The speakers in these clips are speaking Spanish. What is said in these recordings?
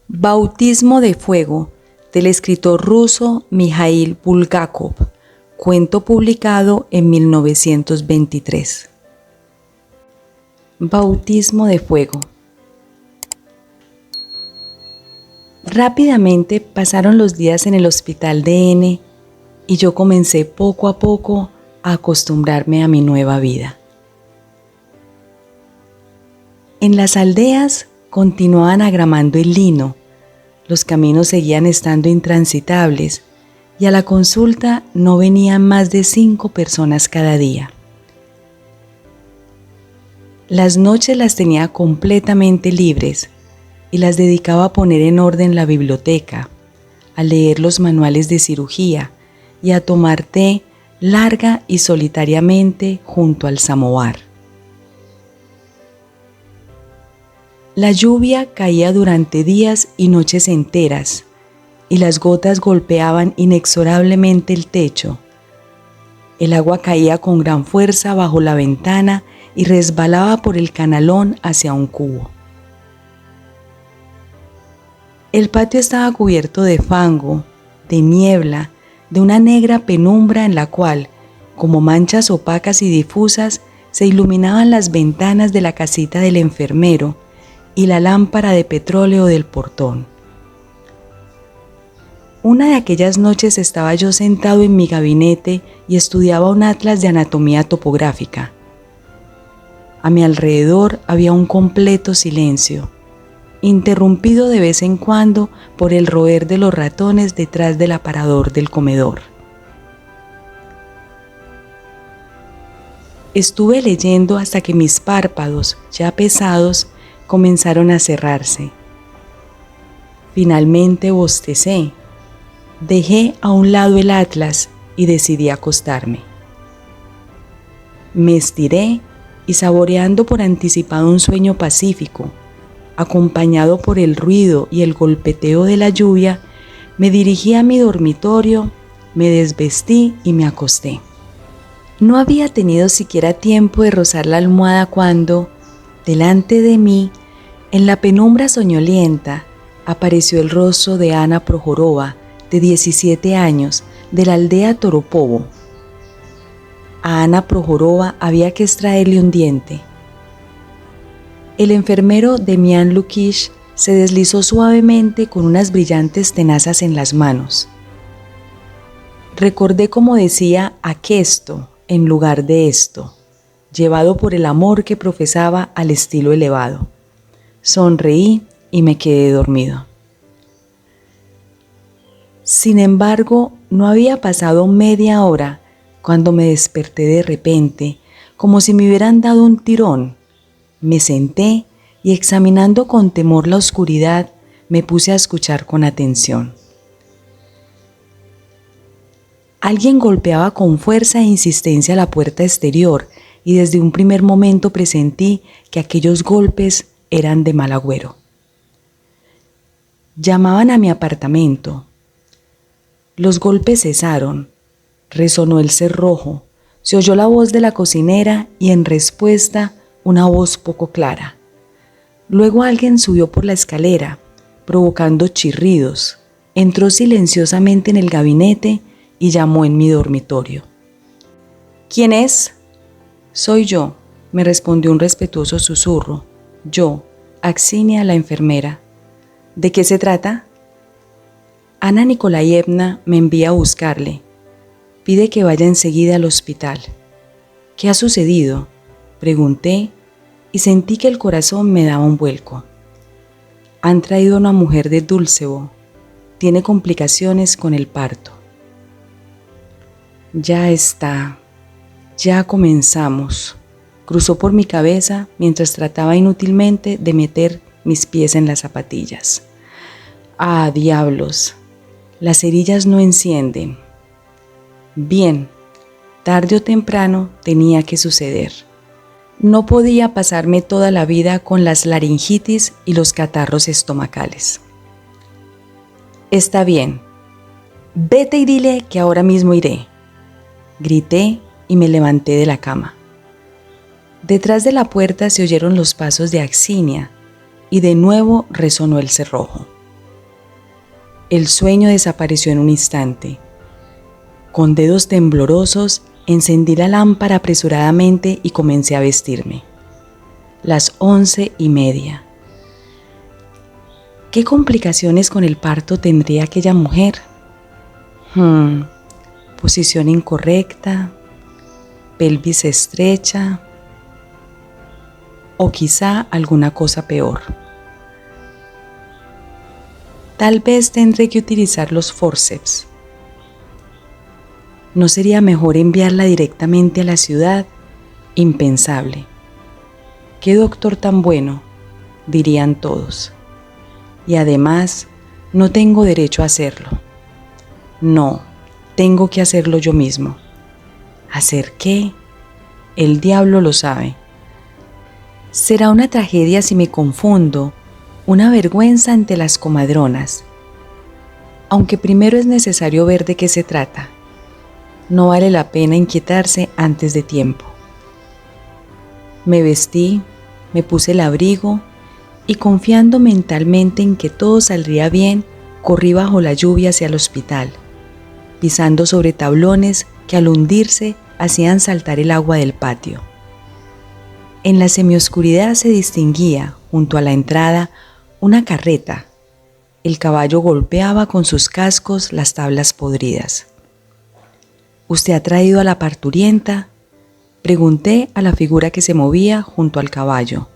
Bautismo de fuego, del escritor ruso Mikhail Bulgakov, cuento publicado en 1923. Bautismo de fuego. Rápidamente pasaron los días en el hospital de N y yo comencé poco a poco a acostumbrarme a mi nueva vida. En las aldeas continuaban agramando el lino, los caminos seguían estando intransitables y a la consulta no venían más de 5 personas cada día. Las noches las tenía completamente libres y las dedicaba a poner en orden la biblioteca, a leer los manuales de cirugía y a tomar té larga y solitariamente junto al samovar. La lluvia caía durante días y noches enteras, y las gotas golpeaban inexorablemente el techo. El agua caía con gran fuerza bajo la ventana y resbalaba por el canalón hacia un cubo. El patio estaba cubierto de fango, de niebla, de una negra penumbra en la cual, como manchas opacas y difusas, se iluminaban las ventanas de la casita del enfermero y la lámpara de petróleo del portón. Una de aquellas noches estaba yo sentado en mi gabinete y estudiaba un atlas de anatomía topográfica. A mi alrededor había un completo silencio, interrumpido de vez en cuando por el roer de los ratones detrás del aparador del comedor. Estuve leyendo hasta que mis párpados, ya pesados, comenzaron a cerrarse. Finalmente bostecé, dejé a un lado el atlas y decidí acostarme. Me estiré y, saboreando por anticipado un sueño pacífico, acompañado por el ruido y el golpeteo de la lluvia, me dirigí a mi dormitorio, me desvestí y me acosté. No había tenido siquiera tiempo de rozar la almohada cuando, delante de mí, en la penumbra soñolienta, apareció el rostro de Ana Prohorova, de 17 años, de la aldea Toropovo. A Ana Prohorova había que extraerle un diente. El enfermero Demian Lukish se deslizó suavemente con unas brillantes tenazas en las manos. Recordé cómo decía aquesto en lugar de esto, llevado por el amor que profesaba al estilo elevado. Sonreí y me quedé dormido. Sin embargo, no había pasado media hora cuando me desperté de repente, como si me hubieran dado un tirón. Me senté y, examinando con temor la oscuridad, me puse a escuchar con atención. Alguien golpeaba con fuerza e insistencia la puerta exterior y desde un primer momento presentí que aquellos golpes eran de mal agüero. Llamaban a mi apartamento. Los golpes cesaron, resonó el cerrojo, se oyó la voz de la cocinera y en respuesta una voz poco clara. Luego alguien subió por la escalera, provocando chirridos, entró silenciosamente en el gabinete y llamó en mi dormitorio. ¿Quién es? Soy yo, me respondió un respetuoso susurro. Yo, Axinia, la enfermera. ¿De qué se trata? Ana Nikolaevna me envía a buscarle. Pide que vaya enseguida al hospital. ¿Qué ha sucedido?, pregunté y sentí que el corazón me daba un vuelco. Han traído a una mujer de Dulcevo. Tiene complicaciones con el parto. Ya está. Ya comenzamos. Cruzó por mi cabeza mientras trataba inútilmente de meter mis pies en las zapatillas. ¡Ah, diablos! Las cerillas no encienden. Bien, tarde o temprano tenía que suceder. No podía pasarme toda la vida con las laringitis y los catarros estomacales. Está bien. Vete y dile que ahora mismo iré. Grité y me levanté de la cama. Detrás de la puerta se oyeron los pasos de Axinia y de nuevo resonó el cerrojo. El sueño desapareció en un instante. Con dedos temblorosos, encendí la lámpara apresuradamente y comencé a vestirme. Las 11:30. ¿Qué complicaciones con el parto tendría aquella mujer? Posición incorrecta, pelvis estrecha o quizá alguna cosa peor. Tal vez tendré que utilizar los forceps. ¿No sería mejor enviarla directamente a la ciudad? Impensable. ¿Qué doctor tan bueno?, dirían todos. Y además, no tengo derecho a hacerlo. No, tengo que hacerlo yo mismo. ¿Hacer qué? El diablo lo sabe. Será una tragedia si me confundo, una vergüenza ante las comadronas. Aunque primero es necesario ver de qué se trata. No vale la pena inquietarse antes de tiempo. Me vestí, me puse el abrigo y confiando mentalmente en que todo saldría bien, corrí bajo la lluvia hacia el hospital, pisando sobre tablones que al hundirse hacían saltar el agua del patio. En la semioscuridad se distinguía, junto a la entrada, una carreta. El caballo golpeaba con sus cascos las tablas podridas. ¿Usted ha traído a la parturienta?, pregunté a la figura que se movía junto al caballo.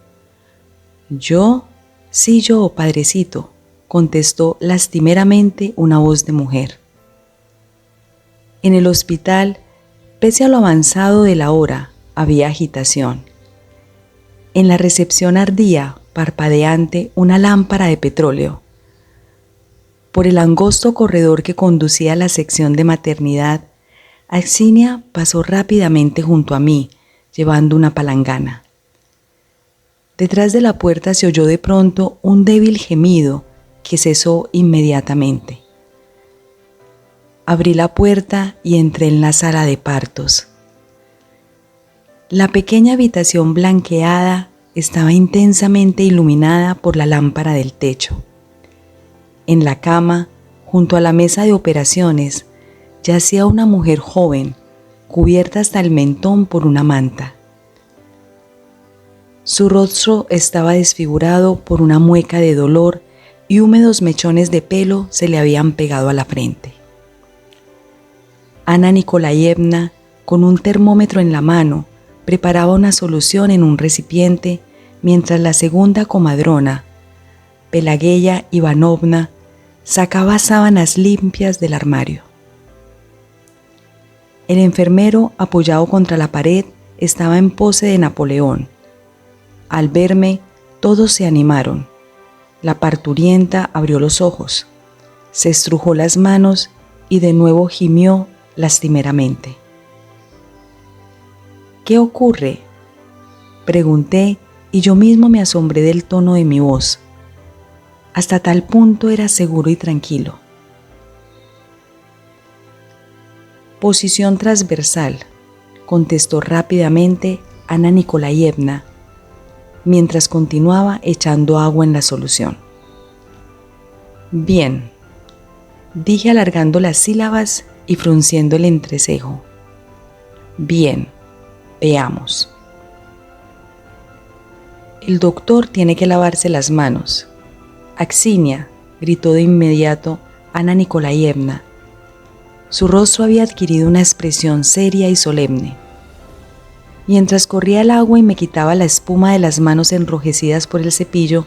¿Yo? Sí, yo, padrecito, contestó lastimeramente una voz de mujer. En el hospital, pese a lo avanzado de la hora, había agitación. En la recepción ardía, parpadeante, una lámpara de petróleo. Por el angosto corredor que conducía a la sección de maternidad, Axinia pasó rápidamente junto a mí, llevando una palangana. Detrás de la puerta se oyó de pronto un débil gemido que cesó inmediatamente. Abrí la puerta y entré en la sala de partos. La pequeña habitación blanqueada estaba intensamente iluminada por la lámpara del techo. En la cama, junto a la mesa de operaciones, yacía una mujer joven, cubierta hasta el mentón por una manta. Su rostro estaba desfigurado por una mueca de dolor y húmedos mechones de pelo se le habían pegado a la frente. Anna Nikolayevna, con un termómetro en la mano, preparaba una solución en un recipiente, mientras la segunda comadrona, Pelageya Ivanovna, sacaba sábanas limpias del armario. El enfermero, apoyado contra la pared, estaba en pose de Napoleón. Al verme, todos se animaron. La parturienta abrió los ojos, se estrujó las manos y de nuevo gimió lastimeramente. ¿Qué ocurre?, pregunté y yo mismo me asombré del tono de mi voz. Hasta tal punto era seguro y tranquilo. Posición transversal, contestó rápidamente Anna Nikolayevna, mientras continuaba echando agua en la solución. Bien, dije alargando las sílabas y frunciendo el entrecejo. Bien, veamos. El doctor tiene que lavarse las manos. Axinia, gritó de inmediato Anna Nikolayevna. Su rostro había adquirido una expresión seria y solemne. Mientras corría el agua y me quitaba la espuma de las manos enrojecidas por el cepillo,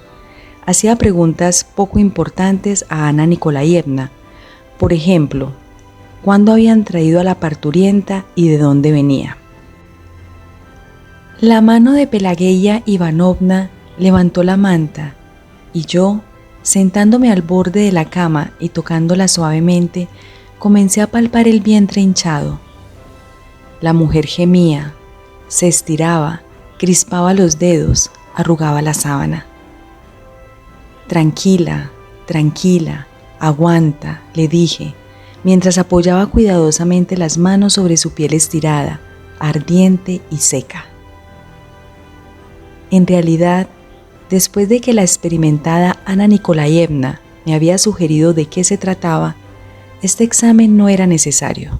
hacía preguntas poco importantes a Anna Nikolayevna. Por ejemplo, ¿cuándo habían traído a la parturienta y de dónde venía? La mano de Pelageya Ivanovna levantó la manta y yo, sentándome al borde de la cama y tocándola suavemente, comencé a palpar el vientre hinchado. La mujer gemía, se estiraba, crispaba los dedos, arrugaba la sábana. Tranquila, tranquila, aguanta, le dije, mientras apoyaba cuidadosamente las manos sobre su piel estirada, ardiente y seca. En realidad, después de que la experimentada Anna Nikolayevna me había sugerido de qué se trataba, este examen no era necesario.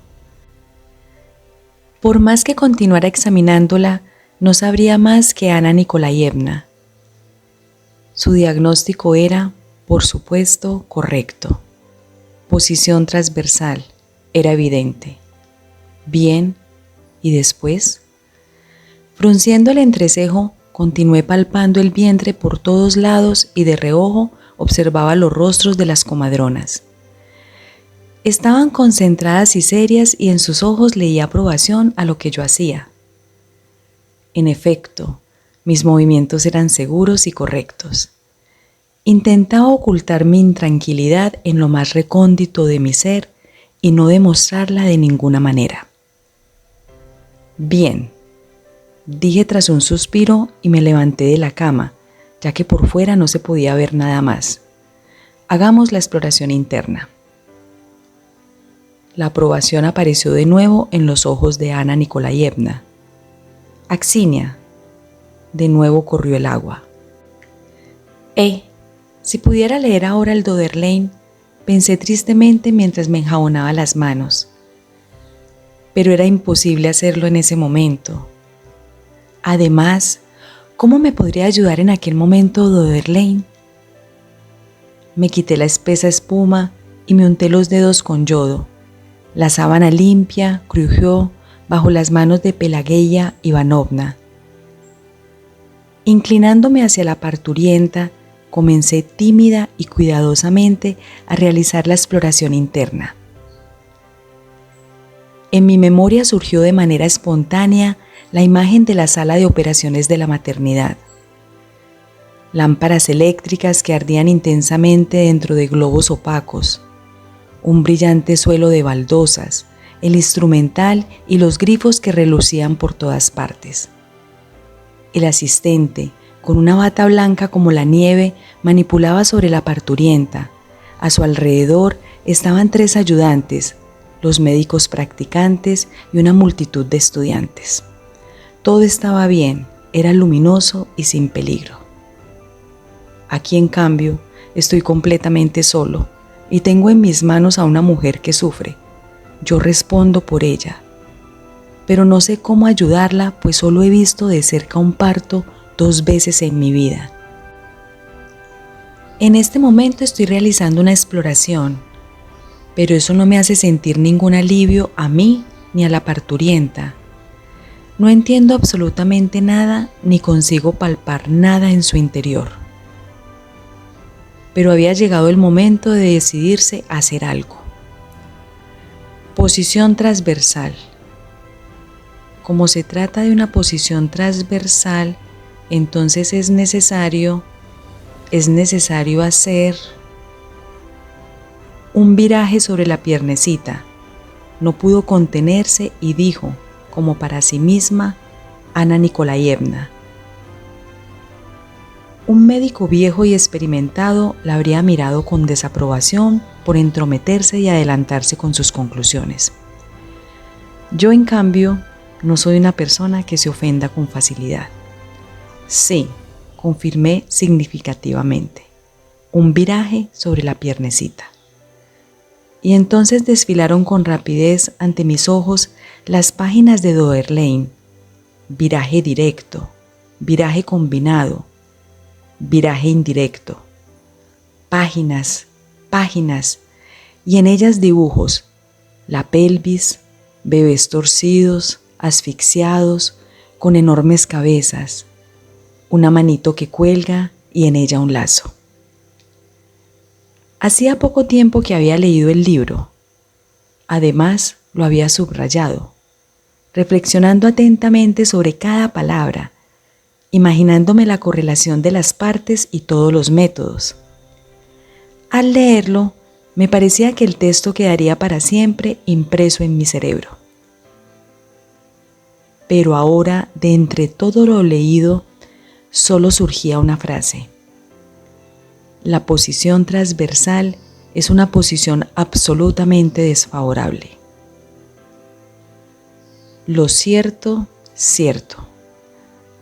Por más que continuara examinándola, no sabría más que Ana Nikolayevna. Su diagnóstico era, por supuesto, correcto. Posición transversal, era evidente. Bien, ¿y después? Frunciendo el entrecejo, continué palpando el vientre por todos lados y de reojo observaba los rostros de las comadronas. Estaban concentradas y serias y en sus ojos leía aprobación a lo que yo hacía. En efecto, mis movimientos eran seguros y correctos. Intentaba ocultar mi intranquilidad en lo más recóndito de mi ser y no demostrarla de ninguna manera. Bien, dije tras un suspiro y me levanté de la cama, ya que por fuera no se podía ver nada más. Hagamos la exploración interna. La aprobación apareció de nuevo en los ojos de Ana Nikolayevna. Axinia. De nuevo corrió el agua. Si pudiera leer ahora el Doderlein, pensé tristemente mientras me enjabonaba las manos. Pero era imposible hacerlo en ese momento. Además, ¿cómo me podría ayudar en aquel momento Doderlein? Me quité la espesa espuma y me unté los dedos con yodo. La sábana limpia crujió bajo las manos de Pelageya Ivanovna. Inclinándome hacia la parturienta, comencé tímida y cuidadosamente a realizar la exploración interna. En mi memoria surgió de manera espontánea la imagen de la sala de operaciones de la maternidad. Lámparas eléctricas que ardían intensamente dentro de globos opacos, un brillante suelo de baldosas, el instrumental y los grifos que relucían por todas partes. El asistente, con una bata blanca como la nieve, manipulaba sobre la parturienta. A su alrededor estaban 3 ayudantes, los médicos practicantes y una multitud de estudiantes. Todo estaba bien, era luminoso y sin peligro. Aquí, en cambio, estoy completamente solo y tengo en mis manos a una mujer que sufre. Yo respondo por ella, pero no sé cómo ayudarla, pues solo he visto de cerca un parto 2 veces en mi vida. En este momento estoy realizando una exploración, pero eso no me hace sentir ningún alivio a mí ni a la parturienta. No entiendo absolutamente nada ni consigo palpar nada en su interior. Pero había llegado el momento de decidirse a hacer algo. Posición transversal. Como se trata de una posición transversal, entonces es necesario hacer un viraje sobre la piernecita. No pudo contenerse y dijo, como para sí misma, Ana Nikolayevna. Un médico viejo y experimentado la habría mirado con desaprobación por entrometerse y adelantarse con sus conclusiones. Yo, en cambio, no soy una persona que se ofenda con facilidad. Sí, confirmé significativamente. Un viraje sobre la piernecita. Y entonces desfilaron con rapidez ante mis ojos las páginas de Doderlein. Viraje directo, viraje combinado, viraje indirecto. Páginas, páginas, y en ellas dibujos, la pelvis, bebés torcidos, asfixiados, con enormes cabezas, una manito que cuelga y en ella un lazo. Hacía poco tiempo que había leído el libro. Además, lo había subrayado, reflexionando atentamente sobre cada palabra, imaginándome la correlación de las partes y todos los métodos. Al leerlo, me parecía que el texto quedaría para siempre impreso en mi cerebro. Pero ahora, de entre todo lo leído, solo surgía una frase. La posición transversal es una posición absolutamente desfavorable. Lo cierto, cierto.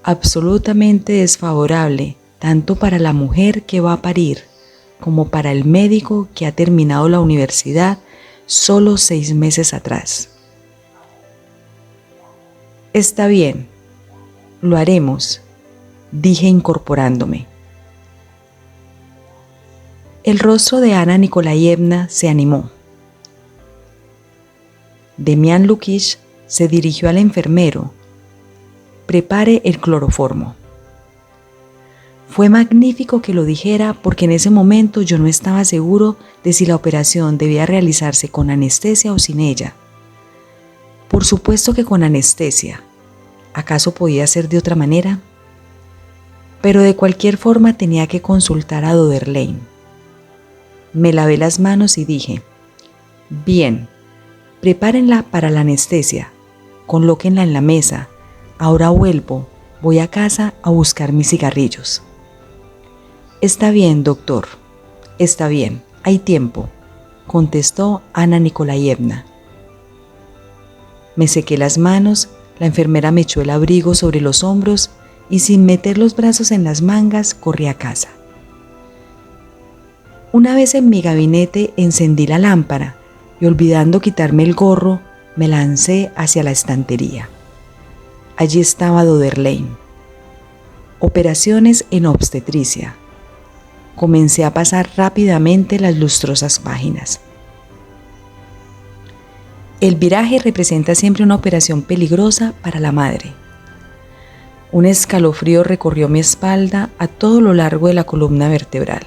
Absolutamente desfavorable, tanto para la mujer que va a parir, como para el médico que ha terminado la universidad solo 6 meses atrás. Está bien, lo haremos, dije incorporándome. El rostro de Ana Nikolayevna se animó. Demián Lukich se dirigió al enfermero. Prepare el cloroformo. Fue magnífico que lo dijera porque en ese momento yo no estaba seguro de si la operación debía realizarse con anestesia o sin ella. Por supuesto que con anestesia. ¿Acaso podía ser de otra manera? Pero de cualquier forma tenía que consultar a Doderlein. Me lavé las manos y dije: bien, prepárenla para la anestesia, colóquenla en la mesa. Ahora vuelvo, voy a casa a buscar mis cigarrillos. Está bien, doctor, está bien, hay tiempo, contestó Ana Nikolayevna. Me sequé las manos, la enfermera me echó el abrigo sobre los hombros y sin meter los brazos en las mangas corrí a casa. Una vez en mi gabinete encendí la lámpara y olvidando quitarme el gorro, me lancé hacia la estantería. Allí estaba Doderlein. Operaciones en obstetricia. Comencé a pasar rápidamente las lustrosas páginas. El viraje representa siempre una operación peligrosa para la madre. Un escalofrío recorrió mi espalda a todo lo largo de la columna vertebral.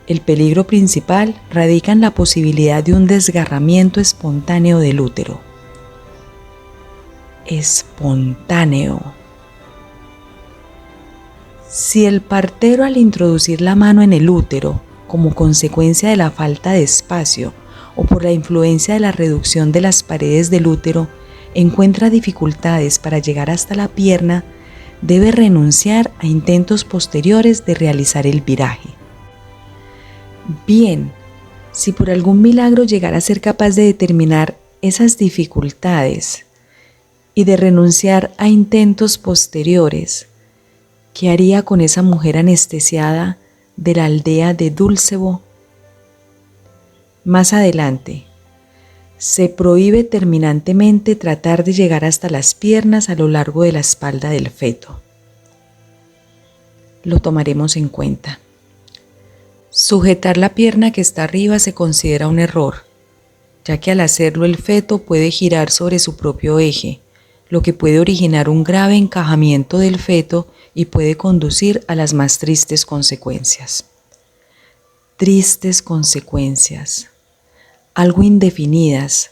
El peligro principal radica en la posibilidad de un desgarramiento espontáneo del útero. Espontáneo. Si el partero, al introducir la mano en el útero, como consecuencia de la falta de espacio o por la influencia de la reducción de las paredes del útero, encuentra dificultades para llegar hasta la pierna, debe renunciar a intentos posteriores de realizar el viraje. Bien, si por algún milagro llegara a ser capaz de determinar esas dificultades y de renunciar a intentos posteriores, ¿qué haría con esa mujer anestesiada de la aldea de Dulcevo? Más adelante, se prohíbe terminantemente tratar de llegar hasta las piernas a lo largo de la espalda del feto. Lo tomaremos en cuenta. Sujetar la pierna que está arriba se considera un error, ya que al hacerlo el feto puede girar sobre su propio eje, lo que puede originar un grave encajamiento del feto y puede conducir a las más tristes consecuencias. Tristes consecuencias, algo indefinidas,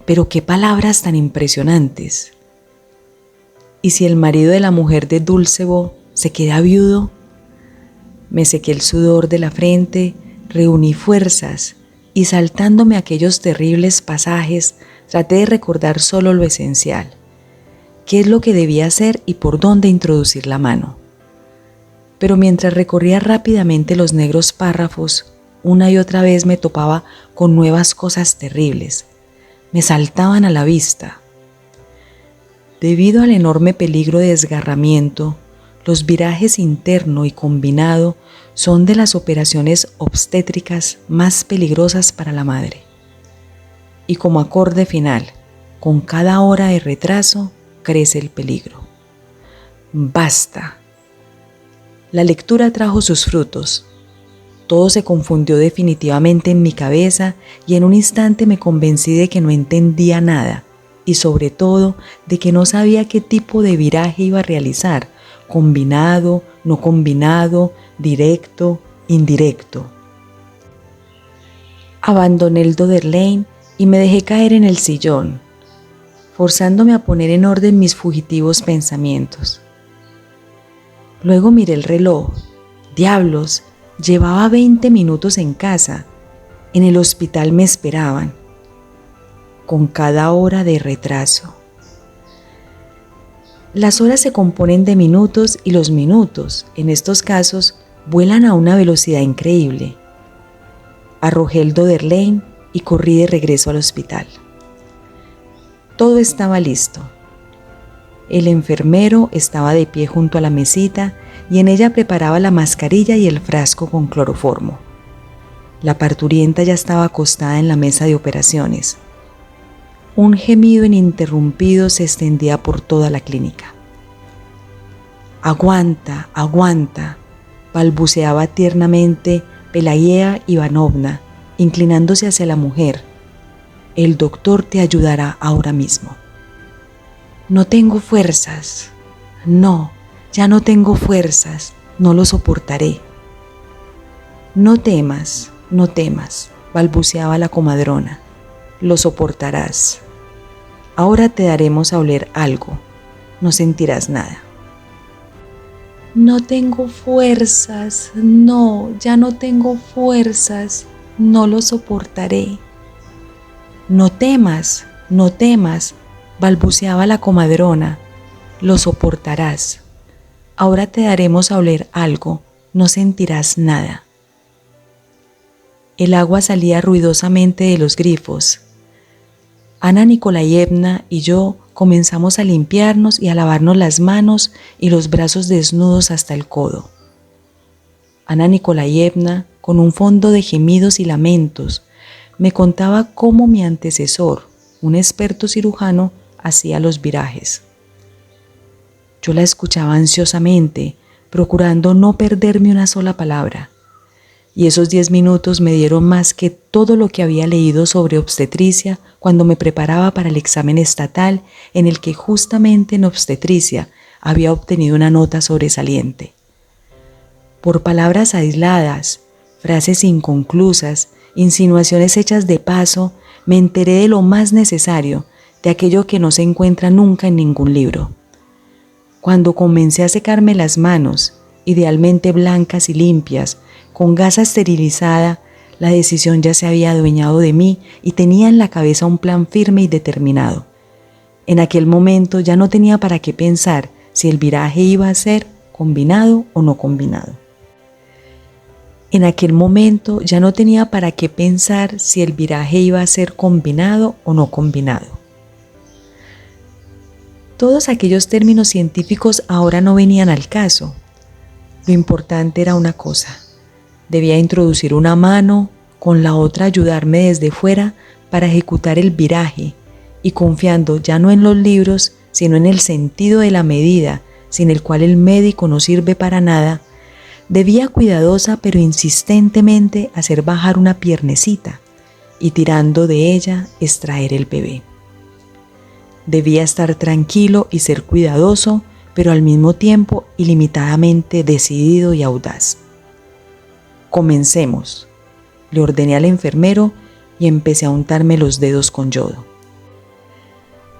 pero qué palabras tan impresionantes. ¿Y si el marido de la mujer de Dulcevo se queda viudo? Me sequé el sudor de la frente, reuní fuerzas y saltándome aquellos terribles pasajes, traté de recordar solo lo esencial. ¿Qué es lo que debía hacer y por dónde introducir la mano? Pero mientras recorría rápidamente los negros párrafos, una y otra vez me topaba con nuevas cosas terribles. Me saltaban a la vista. Debido al enorme peligro de desgarramiento, los virajes interno y combinado son de las operaciones obstétricas más peligrosas para la madre. Y como acorde final, con cada hora de retraso, crece el peligro. Basta. La lectura trajo sus frutos. Todo se confundió definitivamente en mi cabeza y en un instante me convencí de que no entendía nada y sobre todo de que no sabía qué tipo de viraje iba a realizar, combinado, no combinado, directo, indirecto. Abandoné el Doderlein y me dejé caer en el sillón, forzándome a poner en orden mis fugitivos pensamientos. Luego miré el reloj. Diablos, llevaba 20 minutos en casa. En el hospital me esperaban, con cada hora de retraso. Las horas se componen de minutos y los minutos, en estos casos, vuelan a una velocidad increíble. Arrojé el Doderlein y corrí de regreso al hospital. Todo estaba listo. El enfermero estaba de pie junto a la mesita y en ella preparaba la mascarilla y el frasco con cloroformo. La parturienta ya estaba acostada en la mesa de operaciones. Un gemido ininterrumpido se extendía por toda la clínica. «Aguanta, aguanta», balbuceaba tiernamente Pelagea Ivanovna, inclinándose hacia la mujer. «El doctor te ayudará ahora mismo». «No tengo fuerzas. No, ya no tengo fuerzas. No lo soportaré». «No temas, no temas», balbuceaba la comadrona. «Lo soportarás. Ahora te daremos a oler algo. No sentirás nada». «No tengo fuerzas. No, ya no tengo fuerzas. No lo soportaré». «No temas, no temas», balbuceaba la comadrona. «Lo soportarás. Ahora te daremos a oler algo. No sentirás nada». El agua salía ruidosamente de los grifos. Ana Nikolayevna y yo comenzamos a limpiarnos y a lavarnos las manos y los brazos desnudos hasta el codo. Ana Nikolayevna, con un fondo de gemidos y lamentos, me contaba cómo mi antecesor, un experto cirujano, hacía los virajes. Yo la escuchaba ansiosamente, procurando no perderme una sola palabra. Y esos 10 minutos me dieron más que todo lo que había leído sobre obstetricia cuando me preparaba para el examen estatal en el que justamente en obstetricia había obtenido una nota sobresaliente. Por palabras aisladas, frases inconclusas, insinuaciones hechas de paso, me enteré de lo más necesario, de aquello que no se encuentra nunca en ningún libro. Cuando comencé a secarme las manos, idealmente blancas y limpias, con gasa esterilizada, la decisión ya se había adueñado de mí y tenía en la cabeza un plan firme y determinado. En aquel momento ya no tenía para qué pensar si el viraje iba a ser combinado o no combinado. En aquel momento ya no tenía para qué pensar si el viraje iba a ser combinado o no combinado. Todos aquellos términos científicos ahora no venían al caso. Lo importante era una cosa. Debía introducir una mano, con la otra ayudarme desde fuera para ejecutar el viraje y confiando ya no en los libros, sino en el sentido de la medida, sin el cual el médico no sirve para nada, debía cuidadosa pero insistentemente hacer bajar una piernecita y tirando de ella extraer el bebé. Debía estar tranquilo y ser cuidadoso, pero al mismo tiempo ilimitadamente decidido y audaz. «Comencemos», le ordené al enfermero y empecé a untarme los dedos con yodo.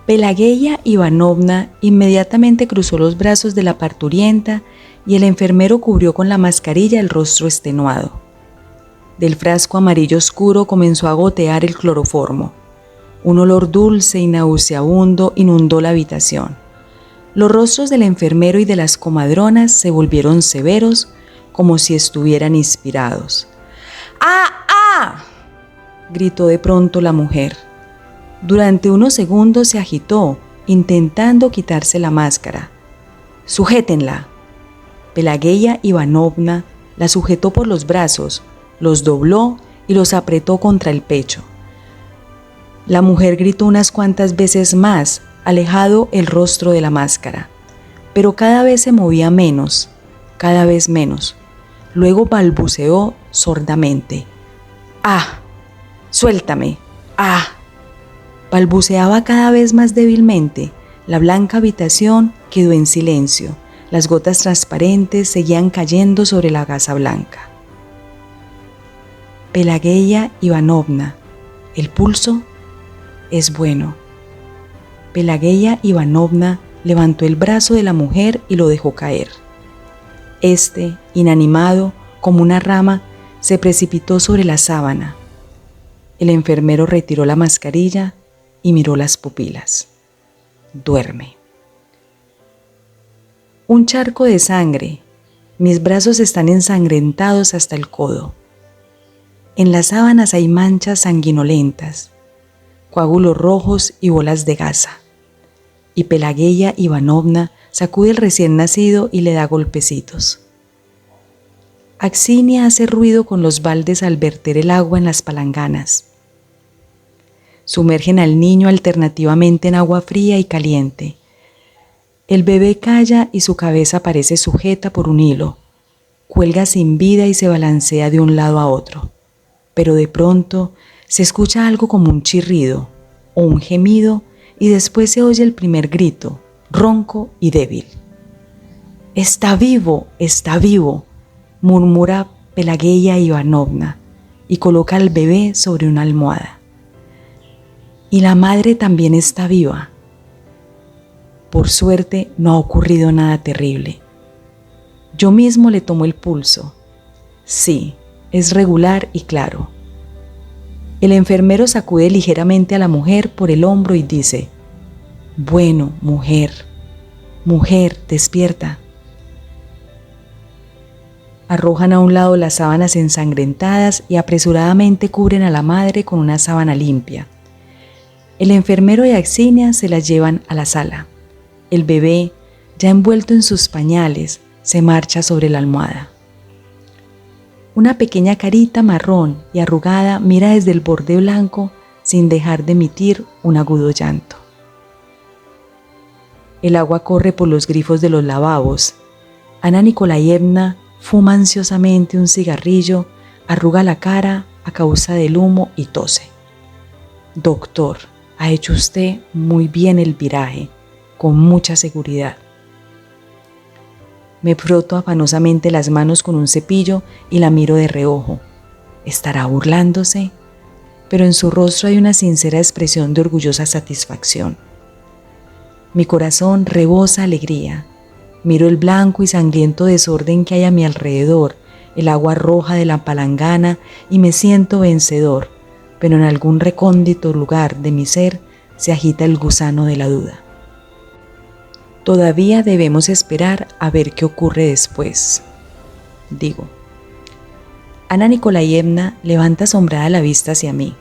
Pelagea Ivanovna inmediatamente cruzó los brazos de la parturienta y el enfermero cubrió con la mascarilla el rostro extenuado. Del frasco amarillo oscuro comenzó a gotear el cloroformo. Un olor dulce y nauseabundo inundó la habitación. Los rostros del enfermero y de las comadronas se volvieron severos, como si estuvieran inspirados. «¡Ah, ah!», gritó de pronto la mujer. Durante unos segundos se agitó, intentando quitarse la máscara. «Sujétenla». Pelagea Ivanovna la sujetó por los brazos, los dobló y los apretó contra el pecho. La mujer gritó unas cuantas veces más, alejado el rostro de la máscara, pero cada vez se movía menos, cada vez menos. Luego balbuceó sordamente. «¡Ah! ¡Suéltame! ¡Ah!». Balbuceaba cada vez más débilmente. La blanca habitación quedó en silencio. Las gotas transparentes seguían cayendo sobre la gasa blanca. «Pelagea Ivanovna, ¿el pulso?». «Es bueno». Pelagea Ivanovna levantó el brazo de la mujer y lo dejó caer. Este, inanimado, como una rama, se precipitó sobre la sábana. El enfermero retiró la mascarilla y miró las pupilas. «Duerme». Un charco de sangre. Mis brazos están ensangrentados hasta el codo. En las sábanas hay manchas sanguinolentas, coágulos rojos y bolas de gasa. Y Pelagea Ivanovna sacude el recién nacido y le da golpecitos. Axinia hace ruido con los baldes al verter el agua en las palanganas. Sumergen al niño alternativamente en agua fría y caliente. El bebé calla y su cabeza parece sujeta por un hilo. Cuelga sin vida y se balancea de un lado a otro. Pero de pronto se escucha algo como un chirrido o un gemido y después se oye el primer grito, ronco y débil. «¡Está vivo! ¡Está vivo!», murmura Pelageya Ivanovna y coloca al bebé sobre una almohada. Y la madre también está viva. Por suerte no ha ocurrido nada terrible. Yo mismo le tomo el pulso. Sí, es regular y claro. El enfermero sacude ligeramente a la mujer por el hombro y dice: «Bueno, mujer, despierta». Arrojan a un lado las sábanas ensangrentadas y apresuradamente cubren a la madre con una sábana limpia. El enfermero y Axinia se la llevan a la sala. El bebé, ya envuelto en sus pañales, se marcha sobre la almohada. Una pequeña carita marrón y arrugada mira desde el borde blanco sin dejar de emitir un agudo llanto. El agua corre por los grifos de los lavabos. Ana Nikolayevna fuma ansiosamente un cigarrillo, arruga la cara a causa del humo y tose. «Doctor, ha hecho usted muy bien el viraje, con mucha seguridad». Me froto afanosamente las manos con un cepillo y la miro de reojo. ¿Estará burlándose? Pero en su rostro hay una sincera expresión de orgullosa satisfacción. Mi corazón rebosa alegría. Miro el blanco y sangriento desorden que hay a mi alrededor, el agua roja de la palangana y me siento vencedor, pero en algún recóndito lugar de mi ser se agita el gusano de la duda. Todavía debemos esperar a ver qué ocurre después, digo. Ana Nikolayevna levanta asombrada la vista hacia mí.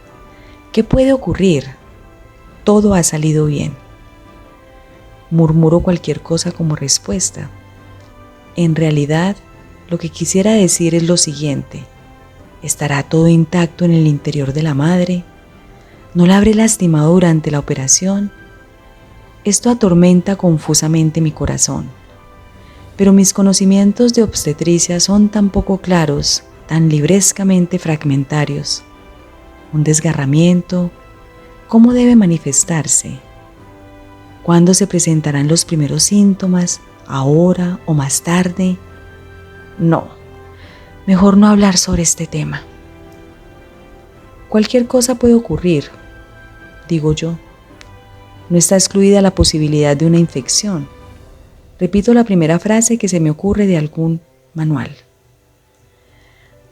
¿Qué puede ocurrir? Todo ha salido bien. Murmuro cualquier cosa como respuesta. En realidad, lo que quisiera decir es lo siguiente: ¿estará todo intacto en el interior de la madre? ¿No la habré lastimado durante la operación? Esto atormenta confusamente mi corazón. Pero mis conocimientos de obstetricia son tan poco claros, tan librescamente fragmentarios. Un desgarramiento, ¿cómo debe manifestarse? ¿Cuándo se presentarán los primeros síntomas? ¿Ahora o más tarde? No, mejor no hablar sobre este tema. Cualquier cosa puede ocurrir, digo yo. No está excluida la posibilidad de una infección. Repito la primera frase que se me ocurre de algún manual.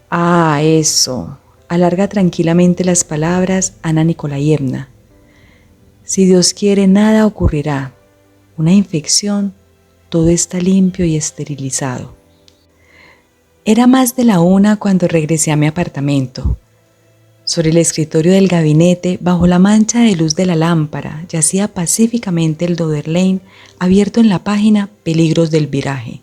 Ah, eso. Alarga tranquilamente las palabras Ana Nikolayevna. Si Dios quiere, nada ocurrirá. Una infección, todo está limpio y esterilizado. Era más de la 1 cuando regresé a mi apartamento. Sobre el escritorio del gabinete, bajo la mancha de luz de la lámpara, yacía pacíficamente el Doderlein abierto en la página Peligros del viraje.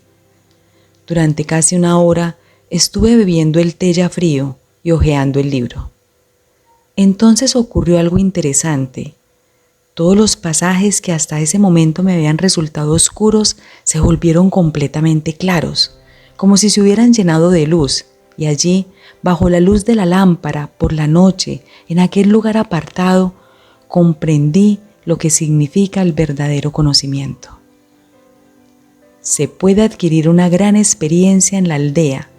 Durante casi 1 hora estuve bebiendo el té ya frío y hojeando el libro. Entonces ocurrió algo interesante. Todos los pasajes que hasta ese momento me habían resultado oscuros se volvieron completamente claros, como si se hubieran llenado de luz, y allí, bajo la luz de la lámpara, por la noche, en aquel lugar apartado, comprendí lo que significa el verdadero conocimiento. Se puede adquirir una gran experiencia en la aldea,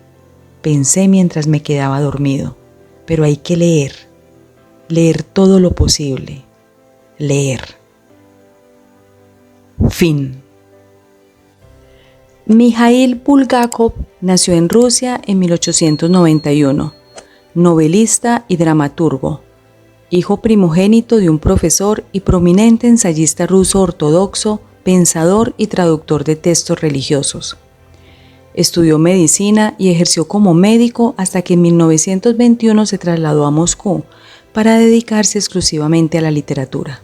pensé mientras me quedaba dormido, pero hay que leer todo lo posible, leer. Fin. Mikhail Bulgakov nació en Rusia en 1891, novelista y dramaturgo, hijo primogénito de un profesor y prominente ensayista ruso ortodoxo, pensador y traductor de textos religiosos. Estudió medicina y ejerció como médico hasta que en 1921 se trasladó a Moscú para dedicarse exclusivamente a la literatura.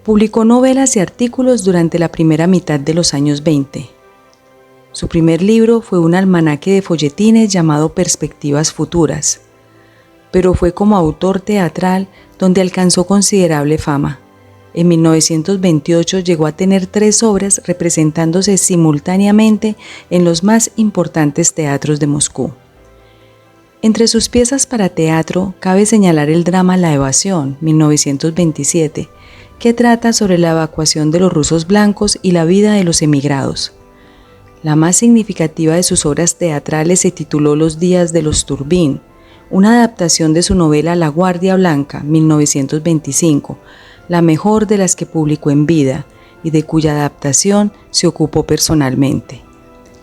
Publicó novelas y artículos durante la primera mitad de los años 20. Su primer libro fue un almanaque de folletines llamado Perspectivas Futuras, pero fue como autor teatral donde alcanzó considerable fama. En 1928 llegó a tener 3 obras representándose simultáneamente en los más importantes teatros de Moscú. Entre sus piezas para teatro cabe señalar el drama La Evasión, 1927, que trata sobre la evacuación de los rusos blancos y la vida de los emigrados. La más significativa de sus obras teatrales se tituló Los días de los Turbín, una adaptación de su novela La Guardia Blanca, 1925, la mejor de las que publicó en vida y de cuya adaptación se ocupó personalmente.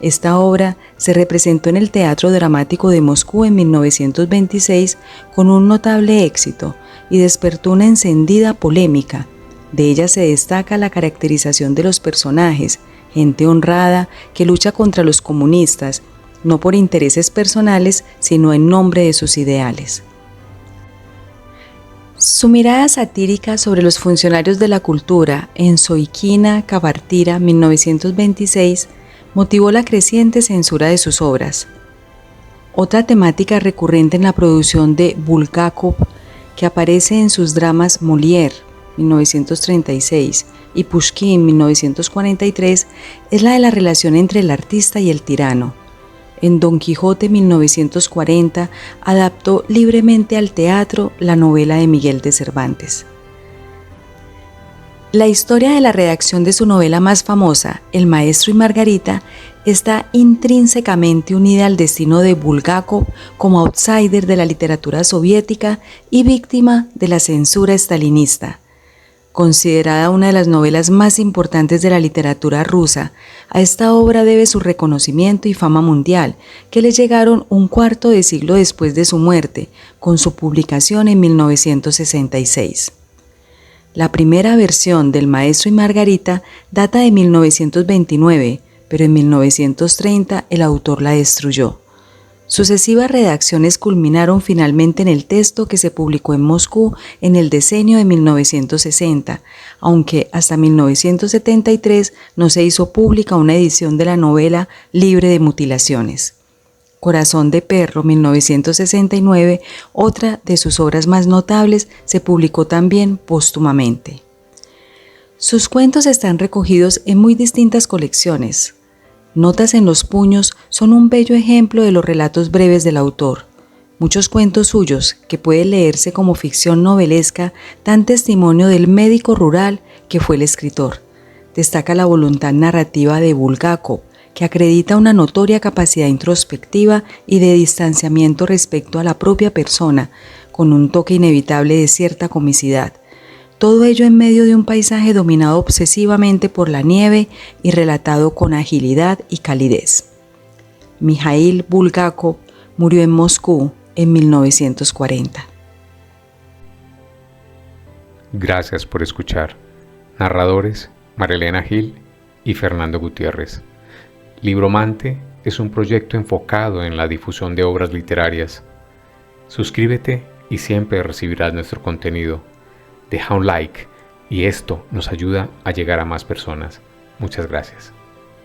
Esta obra se representó en el Teatro Dramático de Moscú en 1926 con un notable éxito y despertó una encendida polémica. De ella se destaca la caracterización de los personajes, gente honrada que lucha contra los comunistas, no por intereses personales, sino en nombre de sus ideales. Su mirada satírica sobre los funcionarios de la cultura en Soikina Kabartira 1926 motivó la creciente censura de sus obras. Otra temática recurrente en la producción de Bulgakov, que aparece en sus dramas Molière 1936 y Pushkin 1943, es la de la relación entre el artista y el tirano. En Don Quijote 1940 adaptó libremente al teatro la novela de Miguel de Cervantes. La historia de la redacción de su novela más famosa, El Maestro y Margarita, está intrínsecamente unida al destino de Bulgakov como outsider de la literatura soviética y víctima de la censura estalinista. Considerada una de las novelas más importantes de la literatura rusa, a esta obra debe su reconocimiento y fama mundial, que le llegaron un cuarto de siglo después de su muerte, con su publicación en 1966. La primera versión del Maestro y Margarita data de 1929, pero en 1930 el autor la destruyó. Sucesivas redacciones culminaron finalmente en el texto que se publicó en Moscú en el decenio de 1960, aunque hasta 1973 no se hizo pública una edición de la novela libre de mutilaciones. Corazón de Perro, 1969, otra de sus obras más notables, se publicó también póstumamente. Sus cuentos están recogidos en muy distintas colecciones. Notas en los puños son un bello ejemplo de los relatos breves del autor. Muchos cuentos suyos, que pueden leerse como ficción novelesca, dan testimonio del médico rural que fue el escritor. Destaca la voluntad narrativa de Bulgakov, que acredita una notoria capacidad introspectiva y de distanciamiento respecto a la propia persona, con un toque inevitable de cierta comicidad. Todo ello en medio de un paisaje dominado obsesivamente por la nieve y relatado con agilidad y calidez. Mikhail Bulgakov murió en Moscú en 1940. Gracias por escuchar. Narradores: Marilena Gil y Fernando Gutiérrez. Libromante es un proyecto enfocado en la difusión de obras literarias. Suscríbete y siempre recibirás nuestro contenido. Deja un like y esto nos ayuda a llegar a más personas. Muchas gracias.